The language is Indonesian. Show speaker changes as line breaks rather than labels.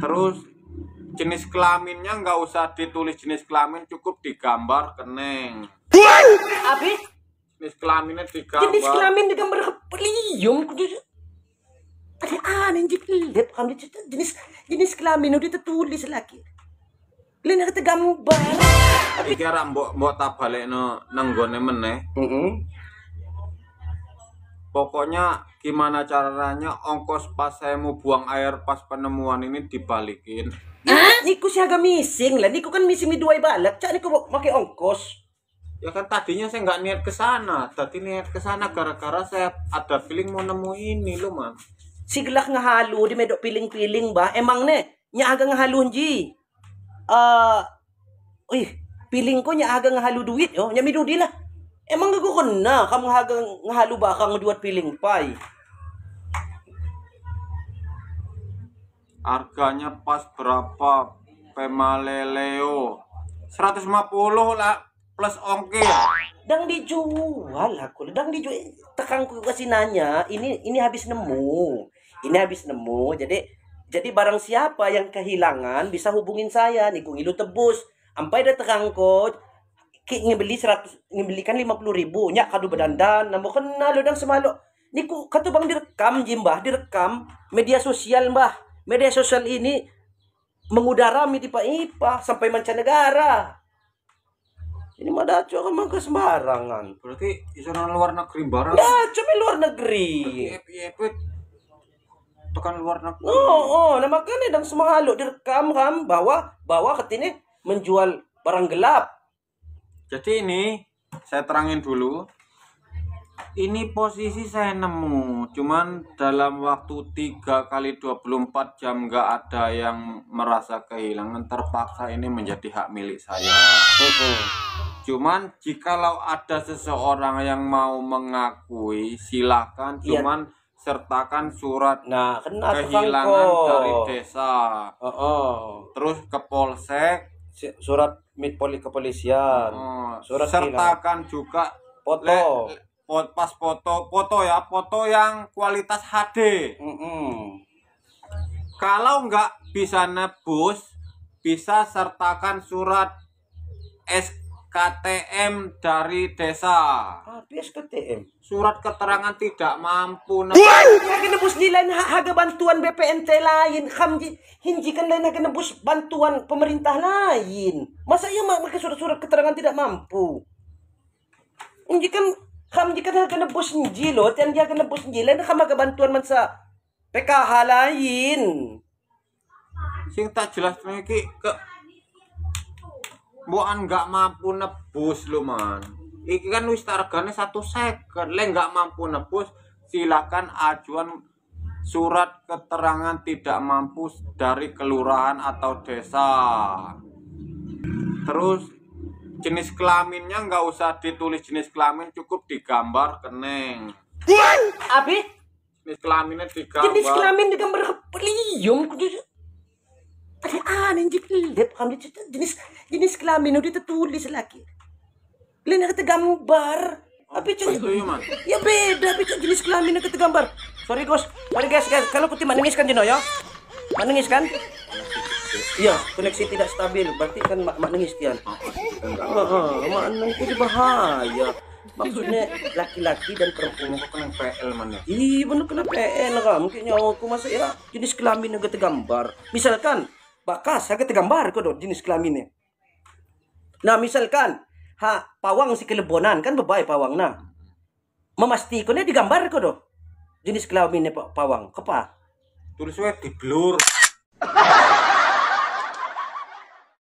Terus jenis kelaminnya nggak usah ditulis jenis kelamin, cukup digambar keneng.
Habis
Jenis kelaminnya digambar.
jenis kelamin digambar pelium. Ada aneh jepit kamu jenis kelamin udah tertulis lagi. Lain kata gambar.
Iki ora mbok tak balekno nang nggone meneh. Pokoknya gimana caranya ongkos pas saya mau buang air pas penemuan ini dibalikin.
Niku sih agak missing lah. Niku kan missing di dua balak. Cak niku pakai ongkos.
Ya kan tadinya saya nggak niat ke sana. Tadi niat ke sana gara-gara saya ada feeling mau nemu ini loh, Man.
Siglak ngahalu di medok piling-piling bah. Emang nya agak ngahalu ji. Piling ko nya agak ngahalu duit yo. Nya midudi lah. Emang gak kena kamu agak ngahalu bakang duat piling pai.
Harganya pas berapa? Pemaleleo 150 lah plus ongkir.
Dang dijual aku. Dang dijual. Tekangku kasih nanya, ini habis nemu. Ini habis nemu. Jadi barang siapa yang kehilangan bisa hubungin saya. Niku ngilu tebus. Ampai dah tekangku ngebelikan 50.000 nya kado bedandan namo kenal lo dang semalo. Niku katu bang direkam jimbah, direkam media sosial mbah. Media sosial ini mengudara mi ipa sampai mancanegara. Ini mah daco kan ke sembarangan.
Berarti iso nang luar negeri barang.
Ya, coba luar negeri.
Tekan luar negeri.
Nah makanya dang semalo direkam kam bahwa ketini menjual barang gelap.
Jadi ini saya terangin dulu. Ini posisi saya nemu, cuman dalam waktu 3 kali 24 jam nggak ada yang merasa kehilangan, terpaksa ini menjadi hak milik saya. Cuman jikalau ada seseorang yang mau mengakui, silakan. Cuman sertakan surat kehilangan dari desa. Terus ke polsek,
surat kepolisian. Surat
sertakan juga foto. Foto yang kualitas HD. Kalau nggak bisa nebus, bisa sertakan surat SKTM dari desa.
Apa SKTM?
Surat keterangan tidak mampu.
Harga nebus nilai harga bantuan BPNT lain. Hinji kan lain harga nebus bantuan pemerintah lain. Masa iya pakai surat-surat keterangan tidak mampu? Hinji kan jika harga nebus hinji loh, yang dia harga nebus hinji lain harga bantuan mansa PKH lain.
Sing tak jelas iki ke bukan nggak mampu nebus lo, Man. Iki kan wis harganya 1 second. Le nggak mampu nebus, silakan ajuan surat keterangan tidak mampu dari kelurahan atau desa. Terus jenis kelaminnya nggak usah ditulis jenis kelamin, cukup digambar keneng.
Abi?
Jenis kelaminnya digambar.
Jenis kelamin digambar pelium. Ada aneh jepit kamu jenis kelamin udah tertulis lagi. Lain kata gambar. Ya beda jenis kelamin kata gambar. Sorry guys, kalau kuti manengis kan Jino ya? Manengis kan? Iya, koneksi tidak stabil, berarti kan manengis kian. Maneng itu bahaya. Maksudnya laki-laki dan perempuan kena PL mana? Iya bener kena PL kan. Mungkin nyawa aku masa ya jenis kelamin yang kata gambar. Misalkan bakas agak tergambar kok jenis kelaminnya. Nah misalkan pawang si kelebonan kan bebai pawang nah. Memastikannya digambar kok jenis kelaminnya pawang kepa.
Tulisnya di blur.